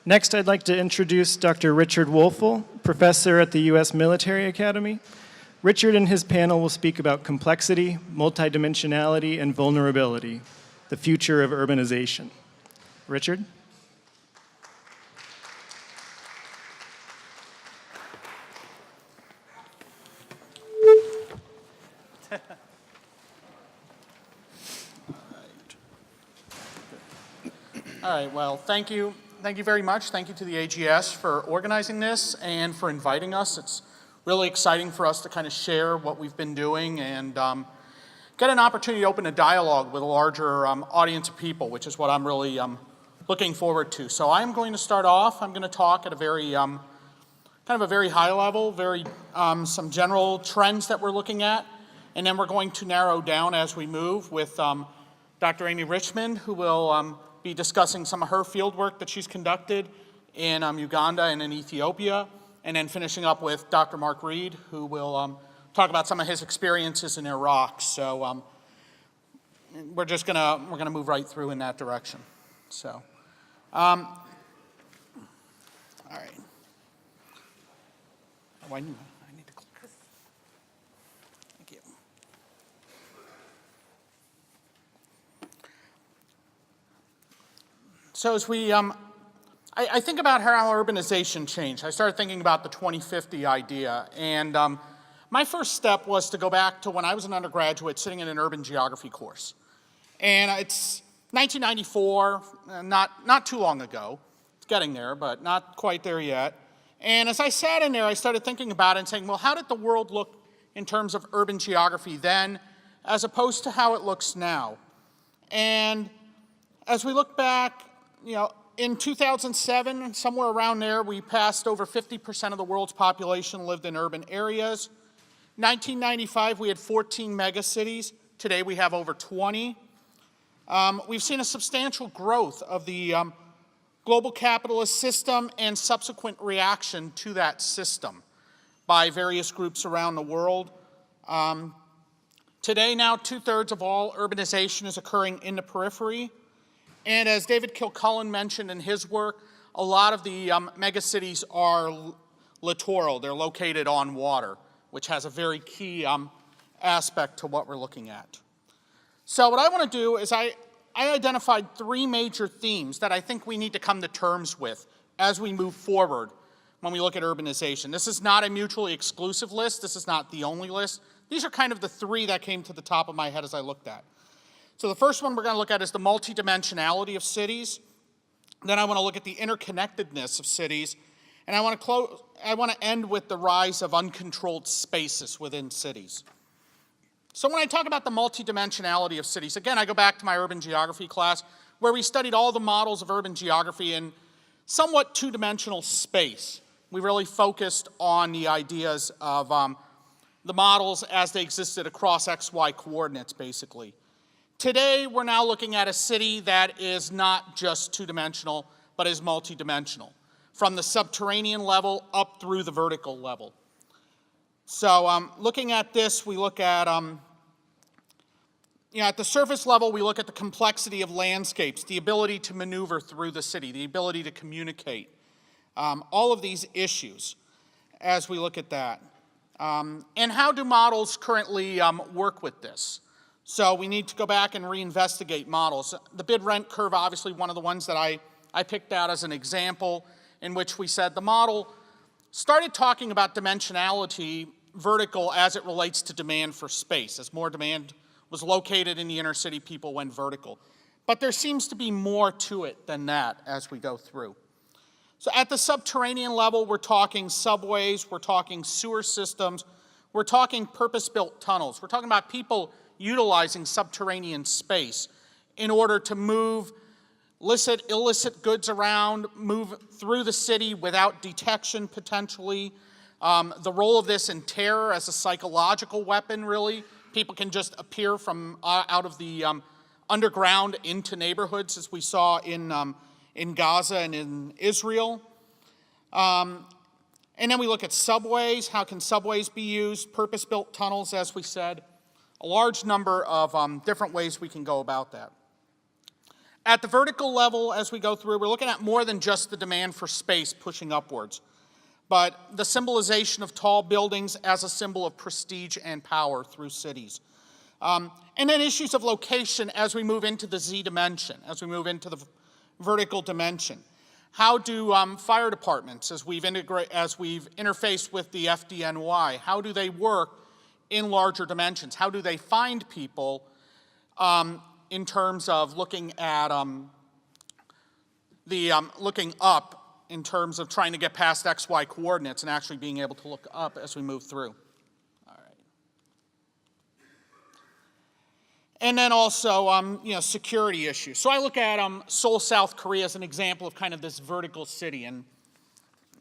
Next, I'd like to introduce Dr. Richard Wolfel, professor at the U.S. Military Academy. Richard and his panel will speak about complexity, multidimensionality, and vulnerability, the future of urbanization. Richard? All right, well, thank you. Thank you very much. Thank you to the AGS for organizing this and for inviting us. It's really exciting for us to kind of share what we've been doing and get an opportunity to open a dialogue with a larger audience of people, which is what I'm really looking forward to. So I'm going to start off. I'm going to talk at a very kind of a very high level, some general trends that we're looking at, and then we're going to narrow down as we move with Dr. Amy Richmond, who will be discussing some of her field work that she's conducted in Uganda and in Ethiopia, and then finishing up with Dr. Mark Reed, who will talk about some of his experiences in Iraq. So we're gonna move right through in that direction. So, all right. Oh, I need to click. Thank you. So as we, I think about how urbanization changed. I started thinking about the 2050 idea, and my first step was to go back to when I was an undergraduate sitting in an urban geography course. And it's 1994, not too long ago. It's getting there, but not quite there yet. And as I sat in there, I started thinking about it and saying, well, how did the world look in terms of urban geography then, as opposed to how it looks now? And as we look back, you know, in 2007, somewhere around there, we passed over 50% of the world's population lived in urban areas. 1995, we had 14 megacities. Today, we have over 20. We've seen a substantial growth of the global capitalist system and subsequent reaction to that system by various groups around the world. Today, now, 2/3 of all urbanization is occurring in the periphery. And as David Kilcullen mentioned in his work, a lot of the megacities are littoral. They're located on water, which has a very key aspect to what we're looking at. So what I want to do is I identified 3 major themes that I think we need to come to terms with as we move forward when we look at urbanization. This is not a mutually exclusive list. This is not the only list. These are kind of the 3 that came to the top of my head as I looked at. So the first one we're going to look at is the multidimensionality of cities. Then I want to look at the interconnectedness of cities. And I want to end with the rise of uncontrolled spaces within cities. So when I talk about the multidimensionality of cities, again, I go back to my urban geography class where we studied all the models of urban geography in somewhat 2-dimensional space. We really focused on the ideas of the models as they existed across XY coordinates, basically. Today, we're now looking at a city that is not just 2-dimensional, but is multidimensional, from the subterranean level up through the vertical level. So looking at this, we look at, at the surface level, we look at the complexity of landscapes, the ability to maneuver through the city, the ability to communicate, all of these issues as we look at that. And how do models currently work with this? So we need to go back and reinvestigate models. The bid rent curve, obviously one of the ones that I picked out as an example, in which we said the model started talking about dimensionality vertical as it relates to demand for space. As more demand was located in the inner city, people went vertical. But there seems to be more to it than that as we go through. So at the subterranean level, we're talking subways, we're talking sewer systems, we're talking purpose-built tunnels. We're talking about people utilizing subterranean space in order to move illicit goods around, move through the city without detection potentially. The role of this in terror as a psychological weapon, really. People can just appear from out of the underground into neighborhoods, as we saw in Gaza and in Israel. And then we look at subways. How can subways be used? Purpose-built tunnels, as we said. A large number of different ways we can go about that. At the vertical level, as we go through, we're looking at more than just the demand for space pushing upwards, but the symbolization of tall buildings as a symbol of prestige and power through cities. And then issues of location as we move into the Z dimension, as we move into the vertical dimension. How do fire departments, as we've interfaced with the FDNY, how do they work in larger dimensions? How do they find people in terms of looking at looking up in terms of trying to get past XY coordinates and actually being able to look up as we move through. All right. And then also, security issues. So I look at Seoul, South Korea as an example of kind of this vertical city. And,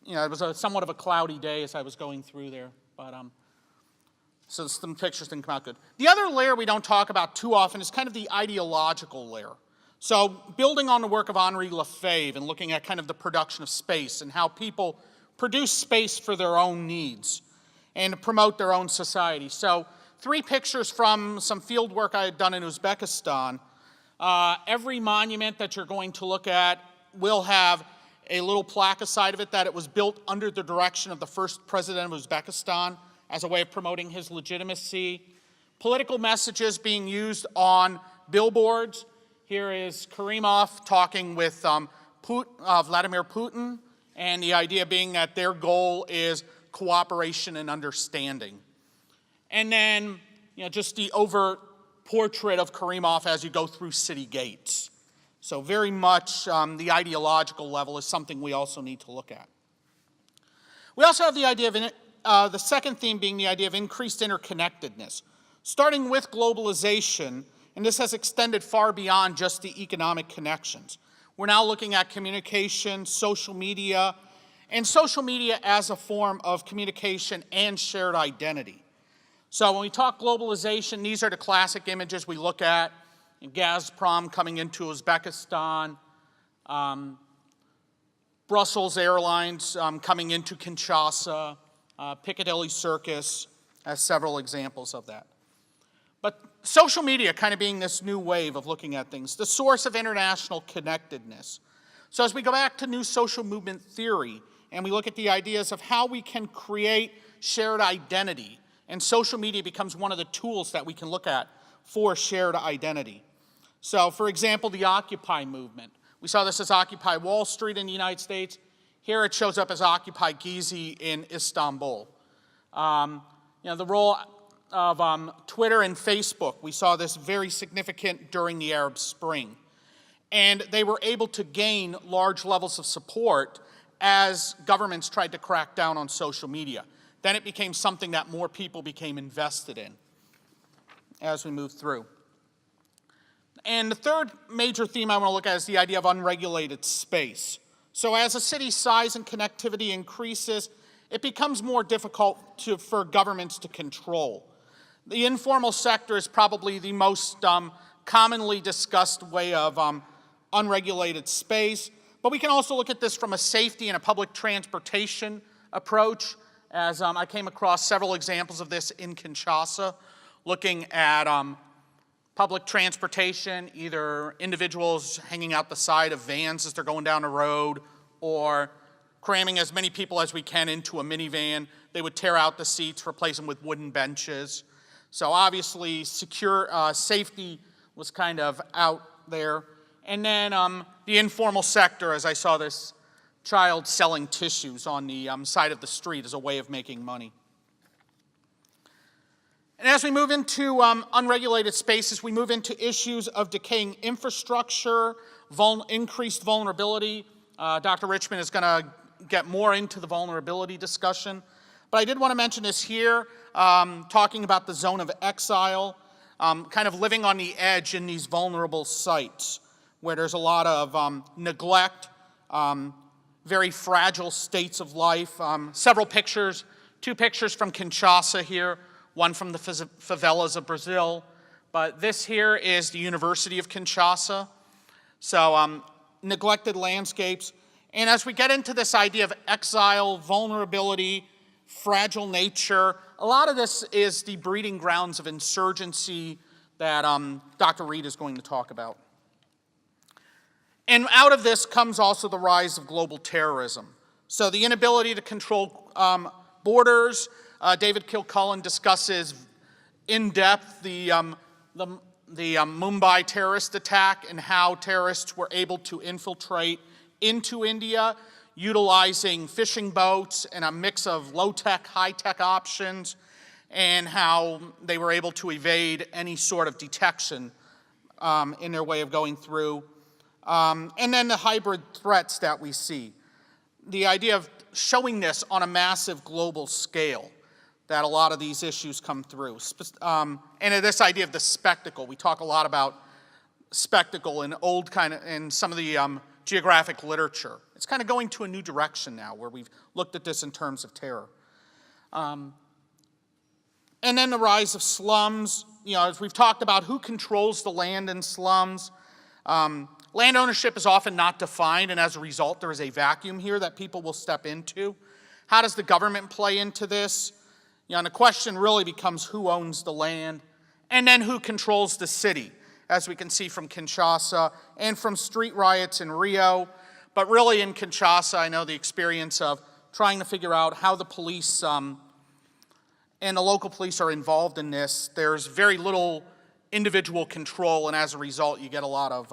it was somewhat of a cloudy day as I was going through there. But so some pictures didn't come out good. The other layer we don't talk about too often is kind of the ideological layer. So building on the work of Henri Lefebvre and looking at kind of the production of space and how people produce space for their own needs and promote their own society. So 3 pictures from some field work I had done in Uzbekistan. Every monument that you're going to look at will have a little plaque aside of it that it was built under the direction of the first president of Uzbekistan as a way of promoting his legitimacy. Political messages being used on billboards. Here is Karimov talking with Vladimir Putin, and the idea being that their goal is cooperation and understanding. And then, just the overt portrait of Karimov as you go through city gates. So very much the ideological level is something we also need to look at. We also have the idea of, the second theme being the idea of increased interconnectedness. Starting with globalization, and this has extended far beyond just the economic connections. We're now looking at communication, social media, and social media as a form of communication and shared identity. So when we talk globalization, these are the classic images we look at. Gazprom coming into Uzbekistan, Brussels Airlines coming into Kinshasa, Piccadilly Circus as several examples of that. But social media kind of being this new wave of looking at things, the source of international connectedness. So as we go back to new social movement theory and we look at the ideas of how we can create shared identity, and social media becomes one of the tools that we can look at for shared identity. So for example, the Occupy movement. We saw this as Occupy Wall Street in the United States. Here it shows up as Occupy Gezi in Istanbul. The role of Twitter and Facebook, we saw this very significant during the Arab Spring. And they were able to gain large levels of support as governments tried to crack down on social media. Then it became something that more people became invested in as we move through. And the third major theme I want to look at is the idea of unregulated space. So as a city's size and connectivity increases, it becomes more difficult for governments to control. The informal sector is probably the most commonly discussed way of unregulated space, but we can also look at this from a safety and a public transportation approach, as I came across several examples of this in Kinshasa, looking at public transportation, either individuals hanging out the side of vans as they're going down the road, or cramming as many people as we can into a minivan. They would tear out the seats, replace them with wooden benches. So obviously, safety was kind of out there. And then the informal sector, as I saw this child selling tissues on the side of the street as a way of making money. And as we move into unregulated spaces, we move into issues of decaying infrastructure, increased vulnerability. Dr. Richmond is going to get more into the vulnerability discussion. But I did want to mention this here, talking about the zone of exile, kind of living on the edge in these vulnerable sites where there's a lot of neglect, very fragile states of life. Several pictures, 2 pictures from Kinshasa here, one from the favelas of Brazil. But this here is the University of Kinshasa. So neglected landscapes. And as we get into this idea of exile, vulnerability, fragile nature, a lot of this is the breeding grounds of insurgency that Dr. Reed is going to talk about. And out of this comes also the rise of global terrorism. So the inability to control borders. David Kilcullen discusses in depth the Mumbai terrorist attack and how terrorists were able to infiltrate into India, utilizing fishing boats and a mix of low-tech, high-tech options, and how they were able to evade any sort of detection in their way of going through. And then the hybrid threats that we see. The idea of showing this on a massive global scale, that a lot of these issues come through. And this idea of the spectacle. We talk a lot about spectacle in in some of the geographic literature. It's kind of going to a new direction now where we've looked at this in terms of terror. And then the rise of slums. As we've talked about, who controls the land in slums? Land ownership is often not defined, and as a result, there is a vacuum here that people will step into. How does the government play into this? And the question really becomes who owns the land, and then who controls the city, as we can see from Kinshasa and from street riots in Rio. But really in Kinshasa, I know the experience of trying to figure out how the police and the local police are involved in this. There's very little individual control, and as a result, you get a lot of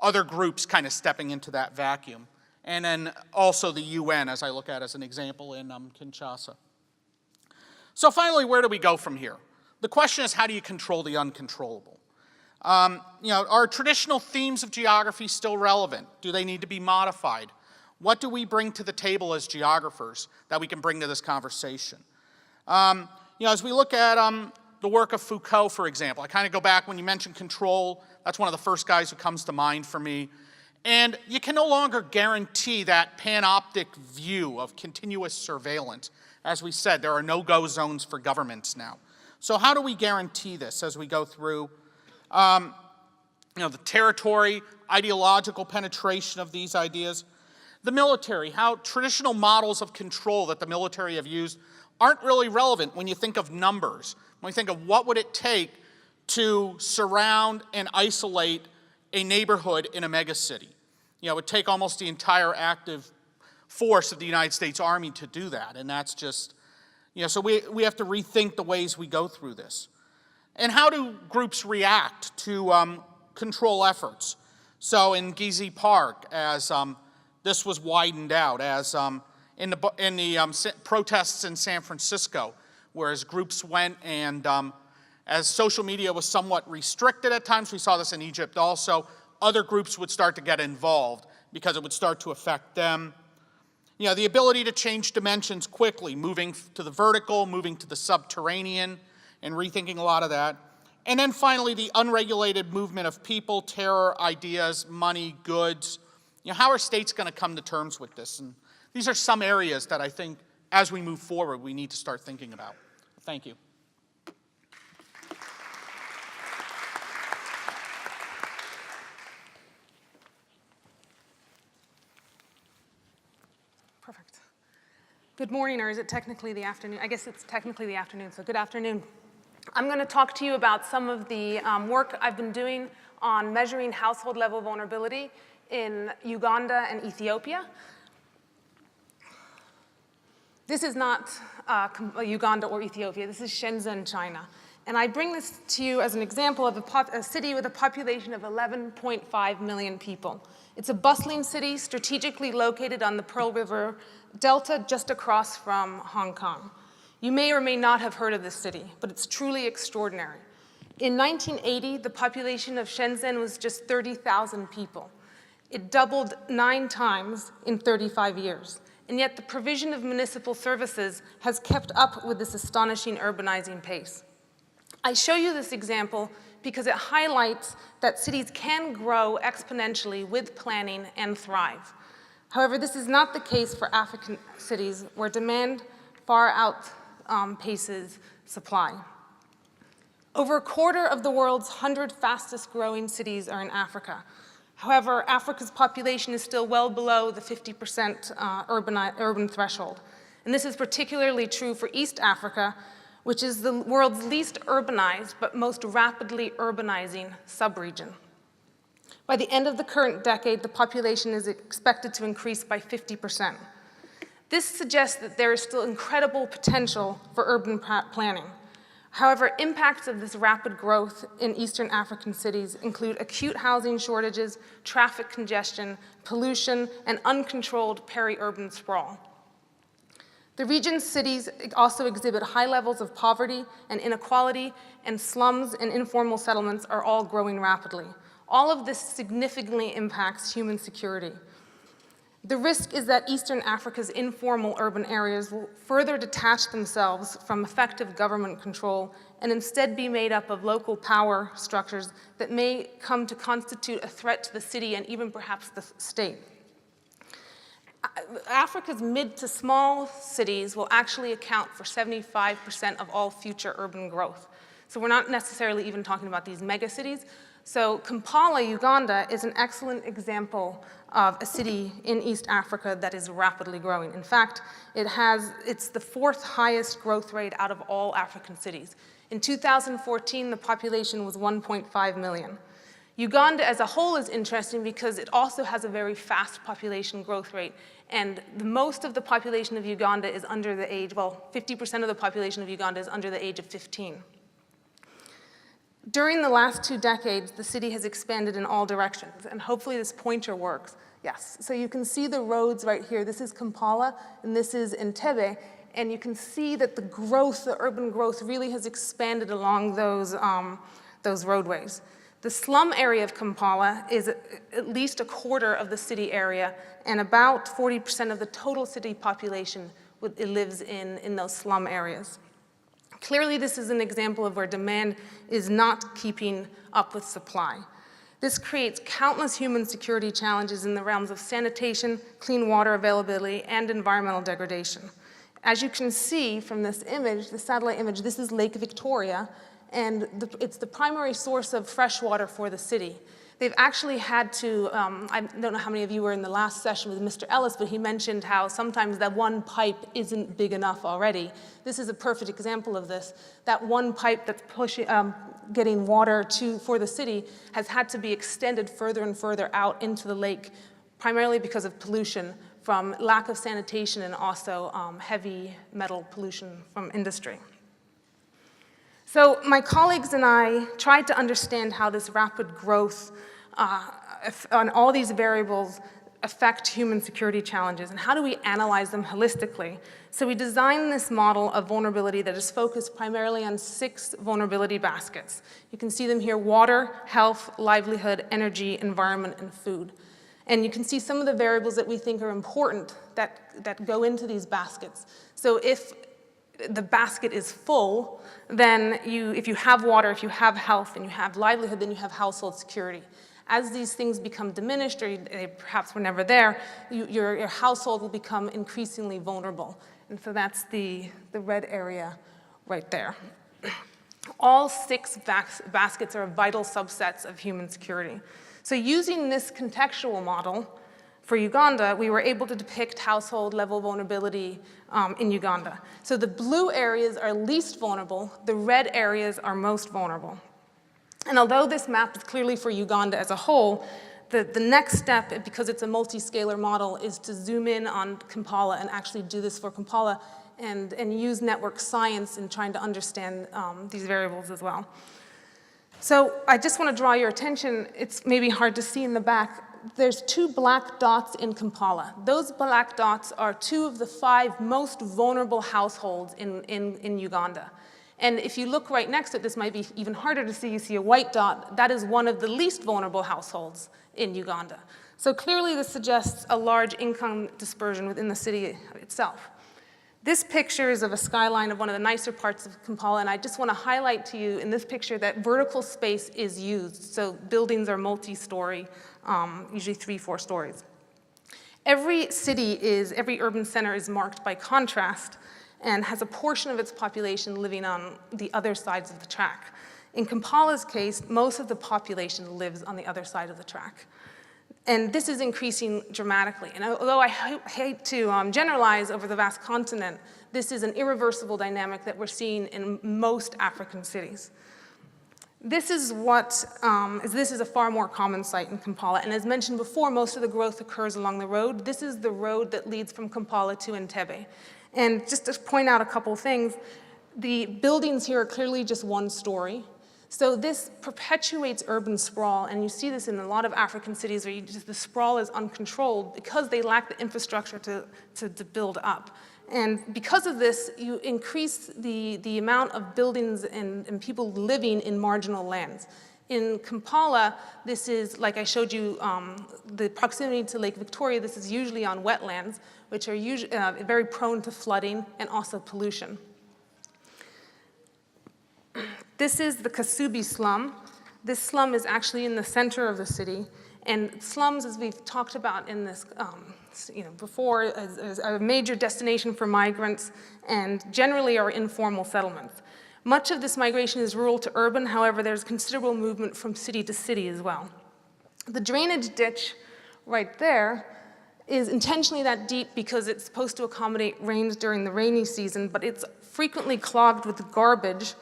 other groups kind of stepping into that vacuum. And then also the UN, as I look at as an example in Kinshasa. So finally, where do we go from here? The question is, how do you control the uncontrollable? Are traditional themes of geography still relevant? Do they need to be modified? What do we bring to the table as geographers that we can bring to this conversation? As we look at the work of Foucault, for example, I kind of go back when you mentioned control. That's one of the first guys who comes to mind for me. And you can no longer guarantee that panoptic view of continuous surveillance. As we said, there are no-go zones for governments now. So how do we guarantee this as we go through the territory, ideological penetration of these ideas? The military, how traditional models of control that the military have used aren't really relevant when you think of numbers. When you think of what would it take to surround and isolate a neighborhood in a megacity. It would take almost the entire active force of the United States Army to do that, and that's just, so we have to rethink the ways we go through this. And how do groups react to control efforts? So in Gezi Park, as this was widened out, as in the protests in San Francisco, whereas groups went and as social media was somewhat restricted at times, we saw this in Egypt also, other groups would start to get involved because it would start to affect them. The ability to change dimensions quickly, moving to the vertical, moving to the subterranean, and rethinking a lot of that. And then finally, the unregulated movement of people, terror, ideas, money, goods. How are states going to come to terms with this? And these are some areas that I think, as we move forward, we need to start thinking about. Thank you. Perfect. Good morning, or is it technically the afternoon? I guess it's technically the afternoon, so good afternoon. I'm going to talk to you about some of the work I've been doing on measuring household level vulnerability in Uganda and Ethiopia. This is not Uganda or Ethiopia. This is Shenzhen, China. And I bring this to you as an example of a city with a population of 11.5 million people. It's a bustling city strategically located on the Pearl River Delta just across from Hong Kong. You may or may not have heard of this city, but it's truly extraordinary. In 1980, the population of Shenzhen was just 30,000 people. It doubled 9 times in 35 years. And yet the provision of municipal services has kept up with this astonishing urbanizing pace. I show you this example because it highlights that cities can grow exponentially with planning and thrive. However, this is not the case for African cities where demand far outpaces supply. Over a quarter of the world's 100 fastest growing cities are in Africa. However, Africa's population is still well below the 50% urban threshold. And this is particularly true for East Africa, which is the world's least urbanized but most rapidly urbanizing subregion. By the end of the current decade, the population is expected to increase by 50%. This suggests that there is still incredible potential for urban planning. However, impacts of this rapid growth in Eastern African cities include acute housing shortages, traffic congestion, pollution, and uncontrolled peri-urban sprawl. The region's cities also exhibit high levels of poverty and inequality, and slums and informal settlements are all growing rapidly. All of this significantly impacts human security. The risk is that Eastern Africa's informal urban areas will further detach themselves from effective government control and instead be made up of local power structures that may come to constitute a threat to the city and even perhaps the state. Africa's mid to small cities will actually account for 75% of all future urban growth. So we're not necessarily even talking about these mega cities. So Kampala, Uganda is an excellent example of a city in East Africa that is rapidly growing. In fact, it's the fourth highest growth rate out of all African cities. In 2014, the population was 1.5 million. Uganda as a whole is interesting because it also has a very fast population growth rate. And most of the population of Uganda is under the age, well, 50% of the population of Uganda is under the age of 15. During the last 2 decades, the city has expanded in all directions, and hopefully this pointer works. Yes, so you can see the roads right here. This is Kampala, and this is Entebbe, and you can see that the growth, the urban growth, really has expanded along those roadways. The slum area of Kampala is at least a quarter of the city area, and about 40% of the total city population lives in those slum areas. Clearly, this is an example of where demand is not keeping up with supply. This creates countless human security challenges in the realms of sanitation, clean water availability, and environmental degradation. As you can see from this image, the satellite image, this is Lake Victoria, and it's the primary source of fresh water for the city. They've actually had to, I don't know how many of you were in the last session with Mr. Ellis, but he mentioned how sometimes that one pipe isn't big enough already. This is a perfect example of this. That one pipe that's getting water for the city has had to be extended further and further out into the lake, primarily because of pollution from lack of sanitation and also heavy metal pollution from industry. So my colleagues and I tried to understand how this rapid growth on all these variables affect human security challenges, and how do we analyze them holistically. So we designed this model of vulnerability that is focused primarily on 6 vulnerability baskets. You can see them here: water, health, livelihood, energy, environment, and food. And you can see some of the variables that we think are important that go into these baskets. So if the basket is full, then if you have water, if you have health, and you have livelihood, then you have household security. As these things become diminished, or they perhaps were never there, your household will become increasingly vulnerable. And so that's the red area right there. All 6 baskets are vital subsets of human security. So using this contextual model, for Uganda, we were able to depict household-level vulnerability in Uganda. So the blue areas are least vulnerable, the red areas are most vulnerable. And although this map is clearly for Uganda as a whole, the next step, because it's a multi-scalar model, is to zoom in on Kampala and actually do this for Kampala and use network science in trying to understand these variables as well. So I just want to draw your attention, it's maybe hard to see in the back, there's 2 black dots in Kampala. Those black dots are 2 of the 5 most vulnerable households in Uganda. And if you look right next to it, this might be even harder to see, you see a white dot, that is one of the least vulnerable households in Uganda. So clearly this suggests a large income dispersion within the city itself. This picture is of a skyline of one of the nicer parts of Kampala, and I just want to highlight to you in this picture that vertical space is used. So buildings are multi-story, usually 3-4 stories. Every urban center is marked by contrast and has a portion of its population living on the other sides of the track. In Kampala's case, most of the population lives on the other side of the track. And this is increasing dramatically. And although I hate to generalize over the vast continent, this is an irreversible dynamic that we're seeing in most African cities. This is this is a far more common sight in Kampala, and as mentioned before, most of the growth occurs along the road. This is the road that leads from Kampala to Entebbe. And just to point out a couple things, the buildings here are clearly just one story. So this perpetuates urban sprawl, and you see this in a lot of African cities where the sprawl is uncontrolled because they lack the infrastructure to build up. And because of this, you increase the amount of buildings and people living in marginal lands. In Kampala, this is, like I showed you, the proximity to Lake Victoria, this is usually on wetlands, which are usually, very prone to flooding and also pollution. This is the Kasubi slum. This slum is actually in the center of the city. And slums, as we've talked about in this before, is a major destination for migrants and generally are informal settlements. Much of this migration is rural to urban, however, there's considerable movement from city to city as well. The drainage ditch right there is intentionally that deep because it's supposed to accommodate rains during the rainy season, but it's frequently clogged with garbage,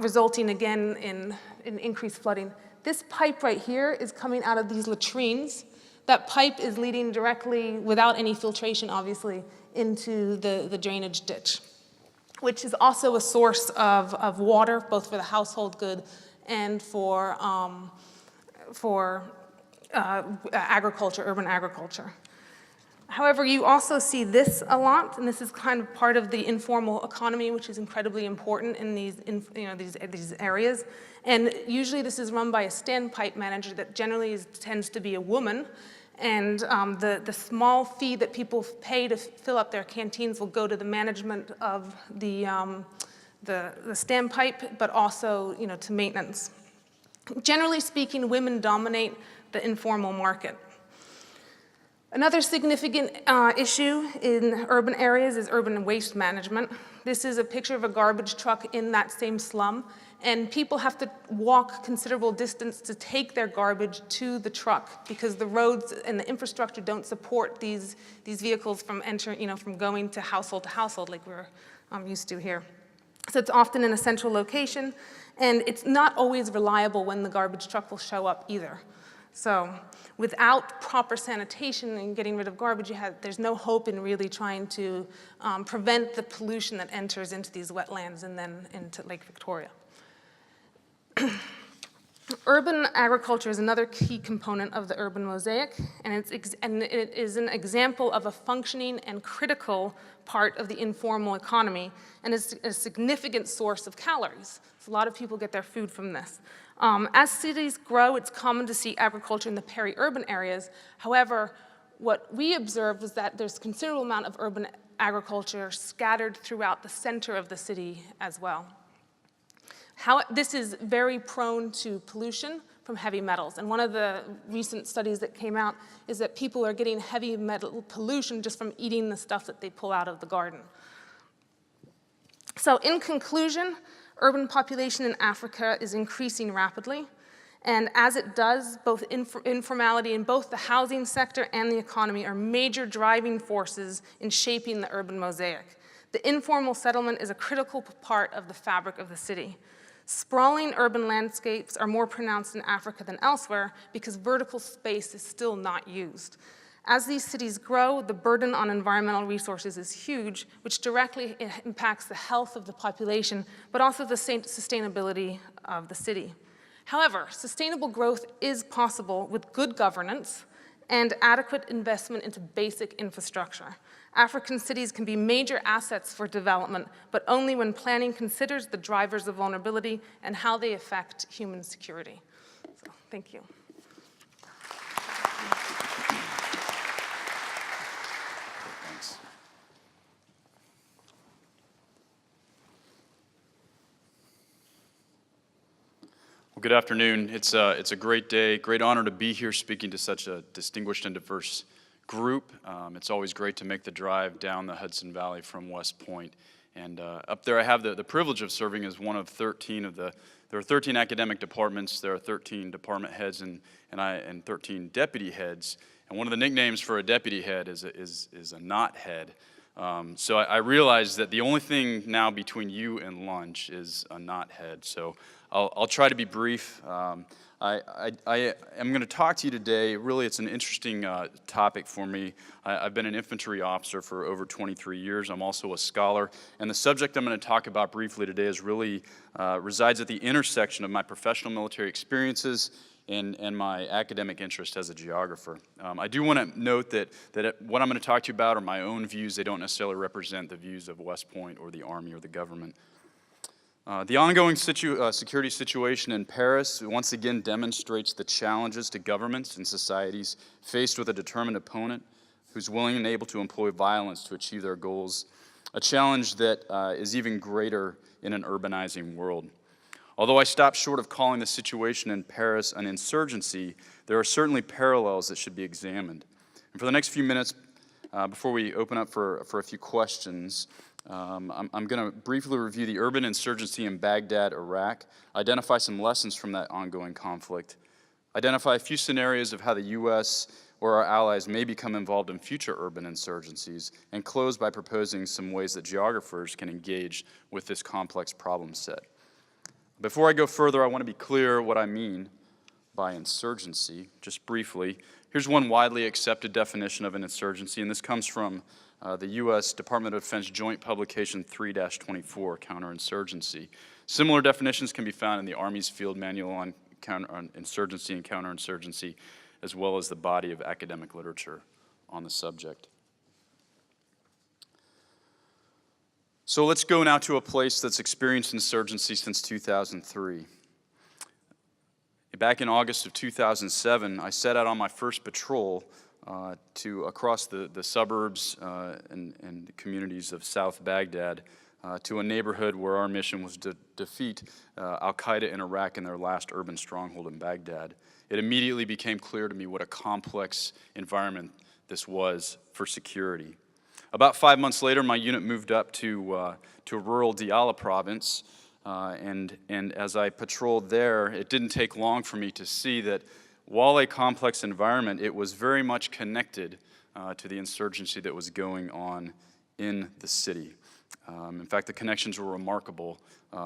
resulting again in increased flooding. This pipe right here is coming out of these latrines. That pipe is leading directly, without any filtration obviously, into the drainage ditch, which is also a source of water, both for the household good and for agriculture, urban agriculture. However, you also see this a lot, and this is kind of part of the informal economy, which is incredibly important in these areas. And usually this is run by a standpipe manager that generally tends to be a woman. And the small fee that people pay to fill up their canteens will go to the management of the standpipe, but also to maintenance. Generally speaking, women dominate the informal market. Another significant issue in urban areas is urban waste management. This is a picture of a garbage truck in that same slum, and people have to walk considerable distance to take their garbage to the truck because the roads and the infrastructure don't support these vehicles from going to household, like we're used to here. So it's often in a central location, and it's not always reliable when the garbage truck will show up either. So without proper sanitation and getting rid of garbage, there's no hope in really trying to prevent the pollution that enters into these wetlands and then into Lake Victoria. Urban agriculture is another key component of the urban mosaic, and it is an example of a functioning and critical part of the informal economy, and is a significant source of calories. So a lot of people get their food from this. As cities grow, it's common to see agriculture in the peri-urban areas. However, what we observed was that there's a considerable amount of urban agriculture scattered throughout the center of the city as well. This is very prone to pollution from heavy metals. And one of the recent studies that came out is that people are getting heavy metal pollution just from eating the stuff that they pull out of the garden. So in conclusion, urban population in Africa is increasing rapidly. And as it does, both informality in both the housing sector and the economy are major driving forces in shaping the urban mosaic. The informal settlement is a critical part of the fabric of the city. Sprawling urban landscapes are more pronounced in Africa than elsewhere because vertical space is still not used. As these cities grow, the burden on environmental resources is huge, which directly impacts the health of the population, but also the sustainability of the city. However, sustainable growth is possible with good governance and adequate investment into basic infrastructure. African cities can be major assets for development, but only when planning considers the drivers of vulnerability and how they affect human security. So, thank you. Thanks. Well, good afternoon. It's a great day, great honor to be here speaking to such a distinguished and diverse group. It's always great to make the drive down the Hudson Valley from West Point. And up there I have the privilege of serving as one of 13 of there are 13 academic departments, there are 13 department heads and 13 deputy heads. And one of the nicknames for a deputy head is a knot head. So I realize that the only thing now between you and lunch is a knothead. So I'll try to be brief. I am going to talk to you today. Really, it's an interesting topic for me. I've been an infantry officer for over 23 years. I'm also a scholar. And the subject I'm going to talk about briefly today is really resides at the intersection of my professional military experiences and my academic interest as a geographer. I do want to note that what I'm going to talk to you about are my own views. They don't necessarily represent the views of West Point or the Army or the government. The ongoing security situation in Paris once again demonstrates the challenges to governments and societies faced with a determined opponent who's willing and able to employ violence to achieve their goals, a challenge that is even greater in an urbanizing world. Although I stopped short of calling the situation in Paris an insurgency, there are certainly parallels that should be examined. And for the next few minutes, before we open up for a few questions, I'm going to briefly review the urban insurgency in Baghdad, Iraq, identify some lessons from that ongoing conflict, identify a few scenarios of how the U.S. or our allies may become involved in future urban insurgencies, and close by proposing some ways that geographers can engage with this complex problem set. Before I go further, I want to be clear what I mean by insurgency, just briefly. Here's one widely accepted definition of an insurgency, and this comes from the U.S. Department of Defense Joint Publication 3-24, Counterinsurgency. Similar definitions can be found in the Army's Field Manual on Insurgency and Counterinsurgency, as well as the body of academic literature on the subject. So let's go now to a place that's experienced insurgency since 2003. Back in August of 2007, I set out on my first patrol to across the suburbs and communities of South Baghdad to a neighborhood where our mission was to defeat al-Qaeda in Iraq in their last urban stronghold in Baghdad. It immediately became clear to me what a complex environment this was for security. About 5 months later, my unit moved up to rural Diyala province, and as I patrolled there, it didn't take long for me to see that while a complex environment, it was very much connected to the insurgency that was going on in the city. In fact, the connections were remarkable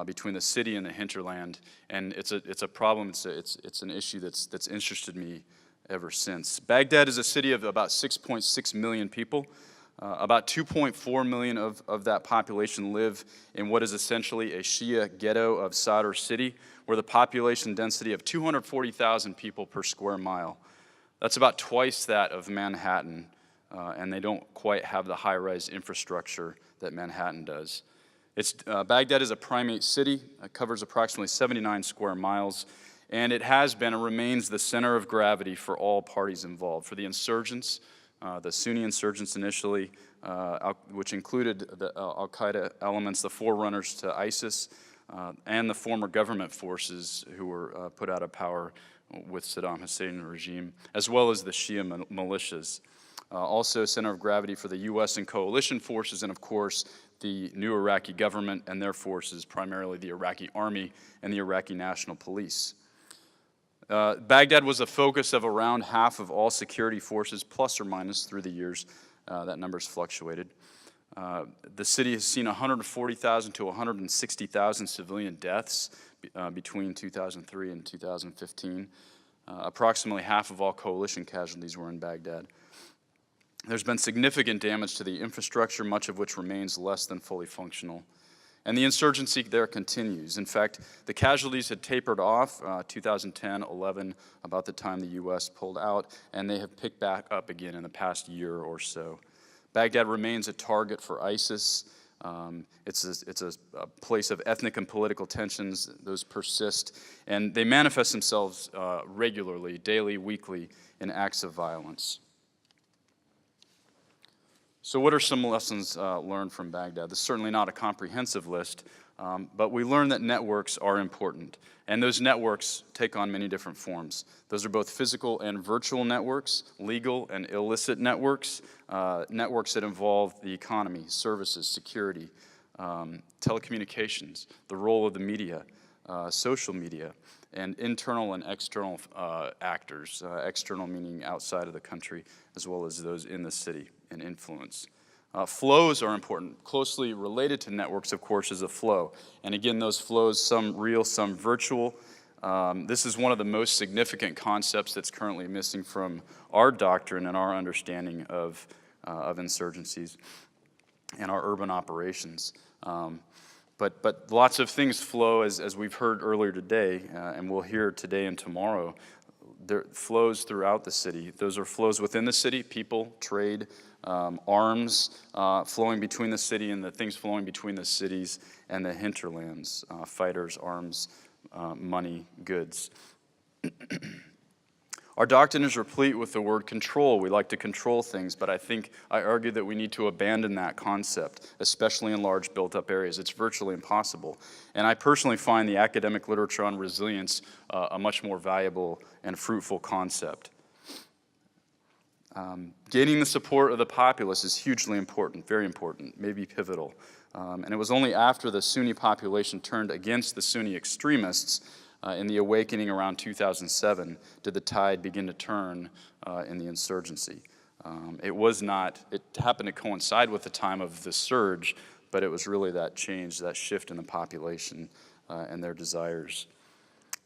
between the city and the hinterland, and it's a problem. It's an issue that's interested me ever since. Baghdad is a city of about 6.6 million people. About 2.4 million of that population live in what is essentially a Shia ghetto of Sadr City, where the population density of 240,000 people per square mile. That's about twice that of Manhattan, and they don't quite have the high-rise infrastructure that Manhattan does. Baghdad is a primate city. It covers approximately 79 square miles, and it has been and remains the center of gravity for all parties involved, for the insurgents, the Sunni insurgents initially, which included the al-Qaeda elements, the forerunners to ISIS, and the former government forces who were put out of power with Saddam Hussein regime, as well as the Shia militias. Also a center of gravity for the U.S. and coalition forces, and of course, the new Iraqi government and their forces, primarily the Iraqi army and the Iraqi National Police. Baghdad was the focus of around half of all security forces, plus or minus through the years. That number's fluctuated. The city has seen 140,000 to 160,000 civilian deaths between 2003 and 2015. Approximately half of all coalition casualties were in Baghdad. There's been significant damage to the infrastructure, much of which remains less than fully functional. And the insurgency there continues. In fact, the casualties had tapered off 2010, 11, about the time the U.S. pulled out, and they have picked back up again in the past year or so. Baghdad remains a target for ISIS. It's a place of ethnic and political tensions. Those persist, and they manifest themselves regularly, daily, weekly, in acts of violence. So what are some lessons learned from Baghdad? This is certainly not a comprehensive list, but we learned that networks are important, and those networks take on many different forms. Those are both physical and virtual networks, legal and illicit networks, networks that involve the economy, services, security, telecommunications, the role of the media, social media, and internal and external actors, external meaning outside of the country, as well as those in the city and influence. Flows are important. Closely related to networks, of course, is a flow. And again, those flows, some real, some virtual. This is one of the most significant concepts that's currently missing from our doctrine and our understanding of insurgencies and our urban operations. But lots of things flow, as we've heard earlier today, and we'll hear today and tomorrow. There flows throughout the city. Those are flows within the city, people, trade, arms flowing between the city and the things flowing between the cities and the hinterlands, fighters, arms, money, goods. Our doctrine is replete with the word control. We like to control things, but I argue that we need to abandon that concept, especially in large built-up areas. It's virtually impossible. And I personally find the academic literature on resilience a much more valuable and fruitful concept. Gaining the support of the populace is hugely important, very important, maybe pivotal. And it was only after the Sunni population turned against the Sunni extremists in the awakening around 2007 did the tide begin to turn in the insurgency. It happened to coincide with the time of the surge, but it was really that change, that shift in the population and their desires.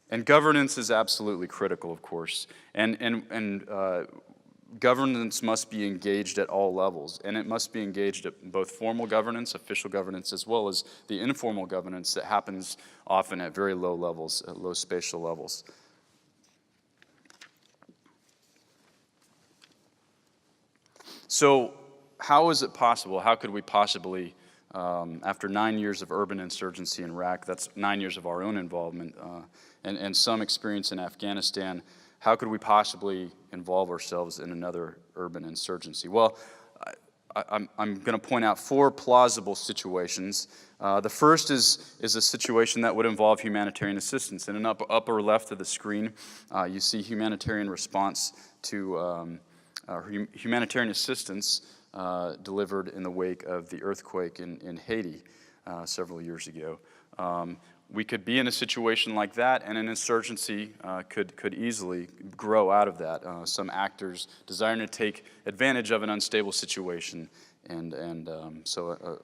And governance is absolutely critical, of course. And governance must be engaged at all levels, and it must be engaged at both formal governance, official governance, as well as the informal governance that happens often at very low levels, at low spatial levels. So how is it possible? How could we possibly, after 9 years of urban insurgency in Iraq, that's 9 years of our own involvement, and some experience in Afghanistan, how could we possibly involve ourselves in another urban insurgency? Well, I'm going to point out 4 plausible situations. The first is a situation that would involve humanitarian assistance. In an upper left of the screen, you see humanitarian response to humanitarian assistance delivered in the wake of the earthquake in Haiti several years ago. We could be in a situation like that, and an insurgency could easily grow out of that. Some actors desiring to take advantage of an unstable situation, and so a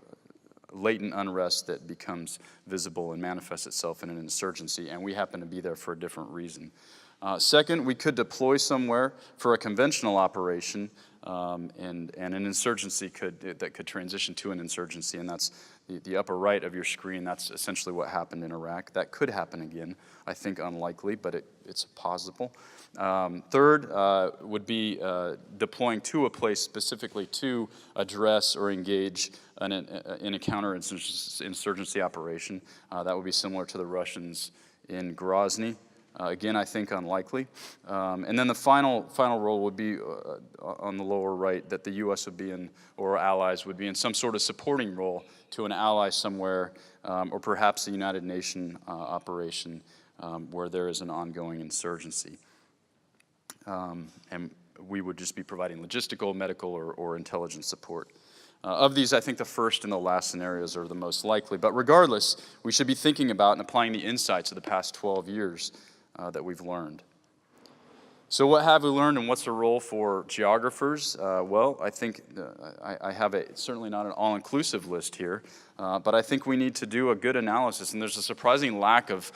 latent unrest that becomes visible and manifests itself in an insurgency, and we happen to be there for a different reason. Second, we could deploy somewhere for a conventional operation, and an insurgency that could transition to an insurgency, and that's the upper right of your screen. That's essentially what happened in Iraq. That could happen again. I think unlikely, but it's possible. Third would be deploying to a place specifically to address or engage in a counterinsurgency operation. That would be similar to the Russians in Grozny. Again, I think unlikely. And then the final role would be on the lower right, that the U.S. would be in, or allies would be in some sort of supporting role to an ally somewhere, or perhaps the United Nations operation where there is an ongoing insurgency. And we would just be providing logistical, medical, or intelligence support. Of these, I think the first and the last scenarios are the most likely. But regardless, we should be thinking about and applying the insights of the past 12 years that we've learned. So what have we learned, and what's the role for geographers? Well, I think I have certainly not an all-inclusive list here, but I think we need to do a good analysis, and there's a surprising lack of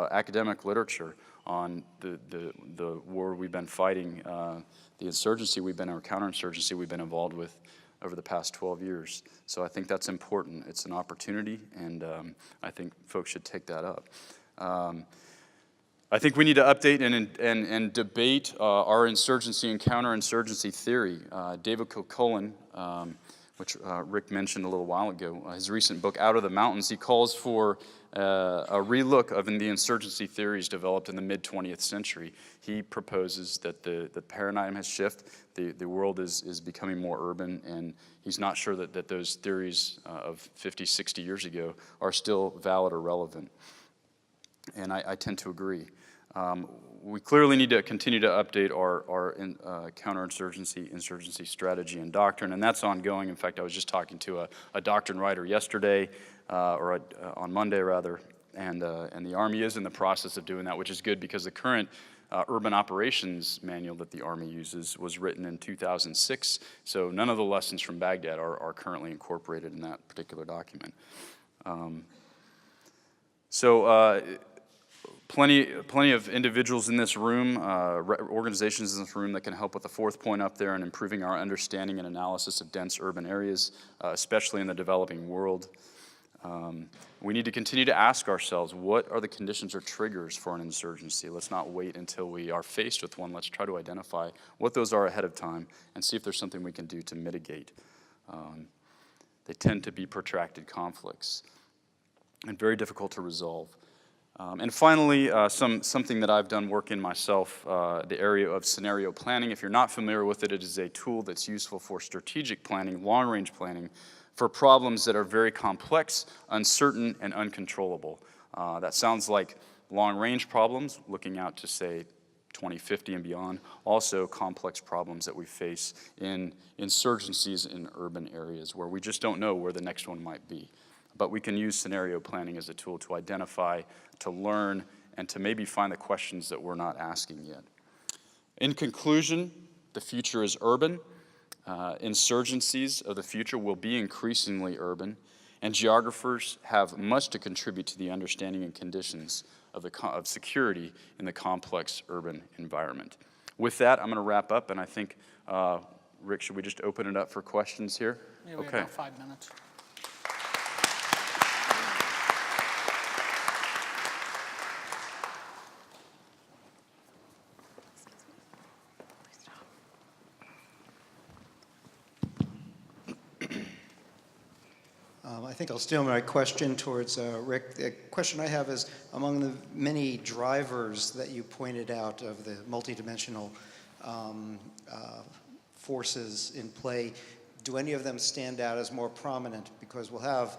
academic literature on the war we've been fighting, the insurgency or counterinsurgency we've been involved with over the past 12 years. So I think that's important. It's an opportunity, and I think folks should take that up. I think we need to update and debate our insurgency and counterinsurgency theory. David Kilcullen, which Rick mentioned a little while ago, his recent book, Out of the Mountains, he calls for a relook of the insurgency theories developed in the mid-20th century. He proposes that the paradigm has shifted, the world is becoming more urban, and he's not sure that those theories of 50, 60 years ago are still valid or relevant. And I tend to agree. We clearly need to continue to update our insurgency strategy and doctrine, and that's ongoing. In fact, I was just talking to a doctrine writer yesterday, on Monday rather, and the Army is in the process of doing that, which is good because the current urban operations manual that the Army uses was written in 2006, so none of the lessons from Baghdad are currently incorporated in that particular document. Plenty of individuals in this room, organizations in this room that can help with the fourth point up there and improving our understanding and analysis of dense urban areas, especially in the developing world. We need to continue to ask ourselves, what are the conditions or triggers for an insurgency? Let's not wait until we are faced with one. Let's try to identify what those are ahead of time and see if there's something we can do to mitigate. They tend to be protracted conflicts and very difficult to resolve. And finally, something that I've done work in myself, the area of scenario planning. If you're not familiar with it, it is a tool that's useful for strategic planning, long-range planning, for problems that are very complex, uncertain, and uncontrollable. That sounds like long-range problems, looking out to, say, 2050 and beyond. Also complex problems that we face in insurgencies in urban areas where we just don't know where the next one might be. But we can use scenario planning as a tool to identify, to learn, and to maybe find the questions that we're not asking yet. In conclusion, the future is urban. Insurgencies of the future will be increasingly urban, and geographers have much to contribute to the understanding and conditions of security in the complex urban environment. With that, I'm going to wrap up, and I think, Rick, should we just open it up for questions here? Yeah, we have about 5 minutes. I think I'll steer my question towards Rick. The question I have is, among the many drivers that you pointed out of the multidimensional forces in play, do any of them stand out as more prominent? Because we'll have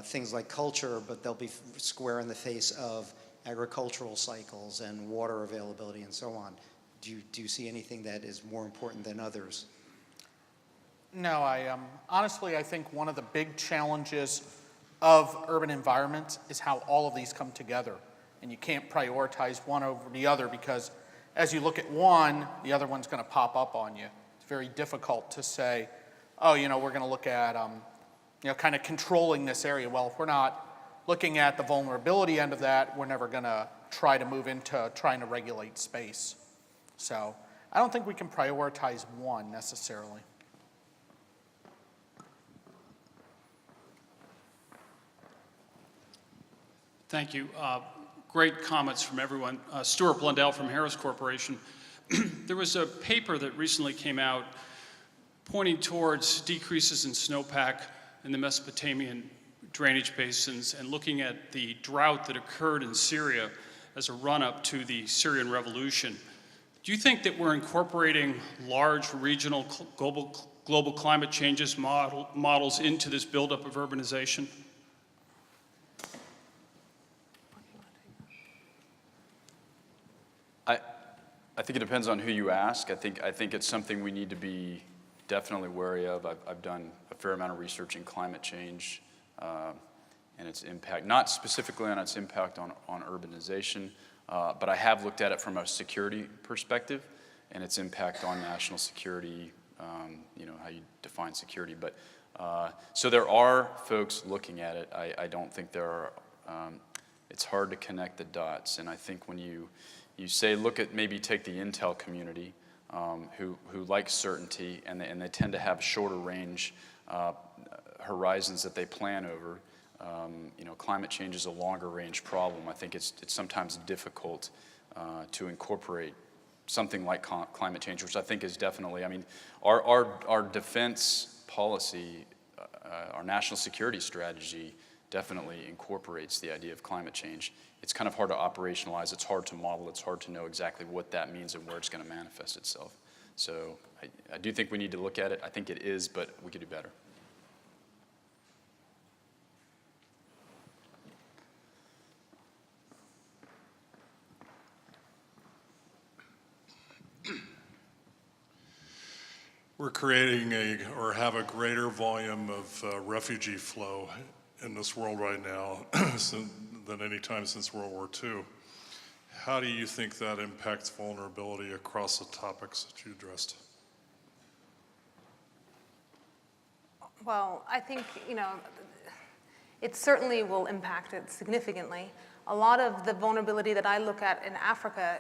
things like culture, but they'll be square in the face of agricultural cycles and water availability and so on. Do you see anything that is more important than others? No, honestly, I think one of the big challenges of urban environments is how all of these come together. And you can't prioritize one over the other because as you look at one, the other one's going to pop up on you. It's very difficult to say, oh, we're going to look at, kind of controlling this area. Well, if we're not looking at the vulnerability end of that, we're never going to try to move into trying to regulate space. So I don't think we can prioritize one necessarily. Thank you. Great comments from everyone. Stuart Blundell from Harris Corporation. There was a paper that recently came out pointing towards decreases in snowpack in the Mesopotamian drainage basins and looking at the drought that occurred in Syria as a run-up to the Syrian revolution. Do you think that we're incorporating large regional global climate changes models into this buildup of urbanization? I think it depends on who you ask. I think it's something we need to be definitely wary of. I've done a fair amount of research in climate change and its impact, not specifically on its impact on urbanization, but I have looked at it from a security perspective and its impact on national security, how you define security. But so there are folks looking at it. I don't think there are, it's hard to connect the dots. And I think when you say, maybe take the Intel community, who like certainty, and they tend to have shorter range horizons that they plan over. Climate change is a longer range problem. I think it's sometimes difficult to incorporate something like climate change, which I think is definitely, our defense policy, our national security strategy definitely incorporates the idea of climate change. It's kind of hard to operationalize, it's hard to model, it's hard to know exactly what that means and where it's going to manifest itself. So I do think we need to look at it. I think it is, but we could do better. We're creating or have a greater volume of refugee flow in this world right now than any time since World War II. how do you think that impacts vulnerability across the topics that you addressed? Well, I think, it certainly will impact it significantly. A lot of the vulnerability that I look at in Africa,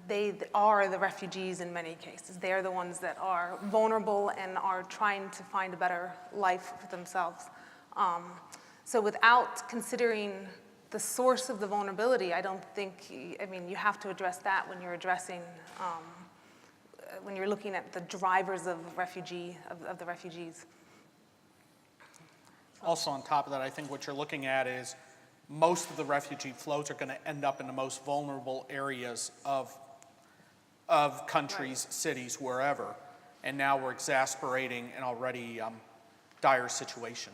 they are the refugees in many cases. They are the ones that are vulnerable and are trying to find a better life for themselves. So without considering the source of the vulnerability, I mean, you have to address that when you're addressing, when you're looking at the drivers of the refugees. Also on top of that, I think what you're looking at is most of the refugee flows are going to end up in the most vulnerable areas of countries, cities, wherever. And now we're exacerbating an already dire situation.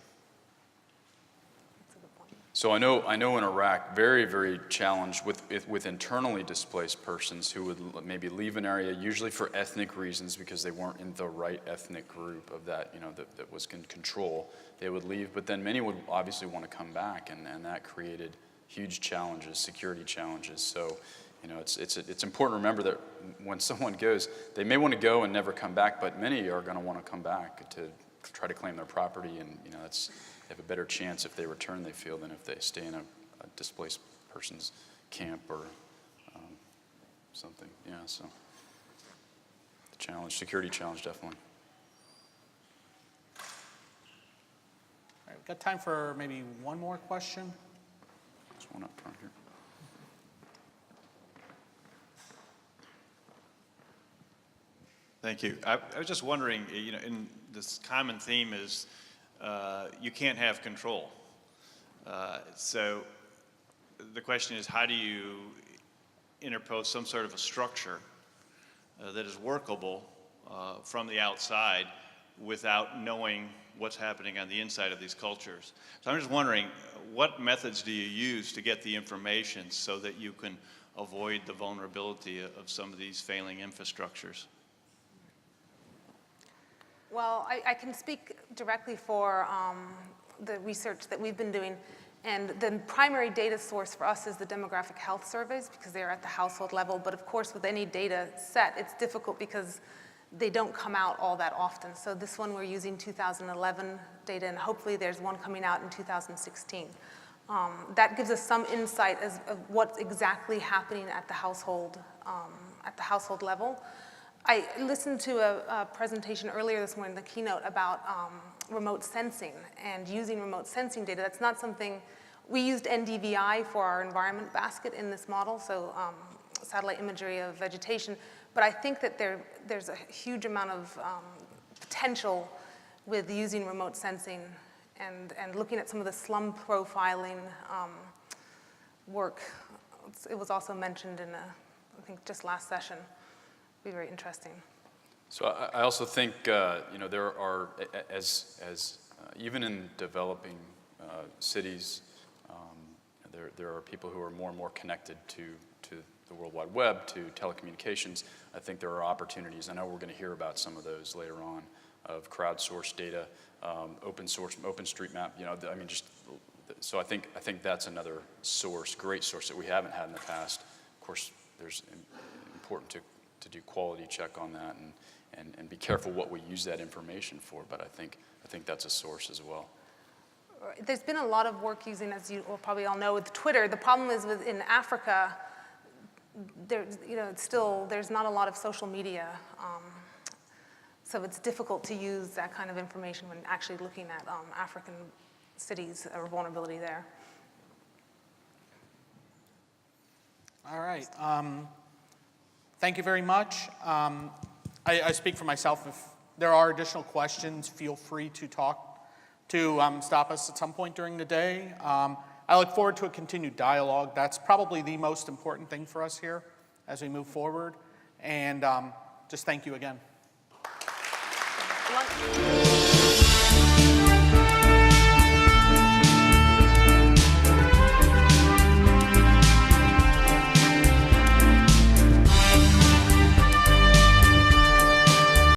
So I know in Iraq, very, very challenged with internally displaced persons who would maybe leave an area, usually for ethnic reasons because they weren't in the right ethnic group of that, that was in control. They would leave, but then many would obviously want to come back, and that created huge challenges, security challenges. So, it's important to remember that when someone goes, they may want to go and never come back, but many are going to want to come back to try to claim their property, and they have a better chance if they return, they feel, than if they stay in a displaced person's camp or something. Yeah, so the security challenge, definitely. All right, we've got time for maybe one more question. There's one up front here. Thank you. I was just wondering, in this common theme is you can't have control. So the question is, how do you interpose some sort of a structure that is workable from the outside without knowing what's happening on the inside of these cultures? So I'm just wondering, what methods do you use to get the information so that you can avoid the vulnerability of some of these failing infrastructures? Well, I can speak directly for the research that we've been doing. And the primary data source for us is the demographic health surveys because they are at the household level. But of course, with any data set, it's difficult because they don't come out all that often. So this one, we're using 2011 data, and hopefully there's one coming out in 2016. That gives us some insight as of what's exactly happening at the household level. I listened to a presentation earlier this morning, the keynote, about remote sensing and using remote sensing data. That's not something, we used NDVI for our environment basket in this model, so satellite imagery of vegetation, but I think that there's a huge amount of potential with using remote sensing and looking at some of the slum profiling work. It was also mentioned in I think just last session. Be very interesting. So I also think there are even in developing cities, there are people who are more and more connected to the World Wide Web, to telecommunications. I think there are opportunities. I know we're going to hear about some of those later on, of crowdsourced data, open source, OpenStreetMap. So I think that's another source, great source that we haven't had in the past. Of course, there's important to do quality check on that and be careful what we use that information for, but I think that's a source as well. There's been a lot of work using, as you will probably all know, with Twitter. The problem is in Africa, there's not a lot of social media, so it's difficult to use that kind of information when actually looking at African cities or vulnerability there. All right. Thank you very much. I speak for myself. If there are additional questions, feel free to stop us at some point during the day. I look forward to a continued dialogue. That's probably the most important thing for us here as we move forward. And just thank you again.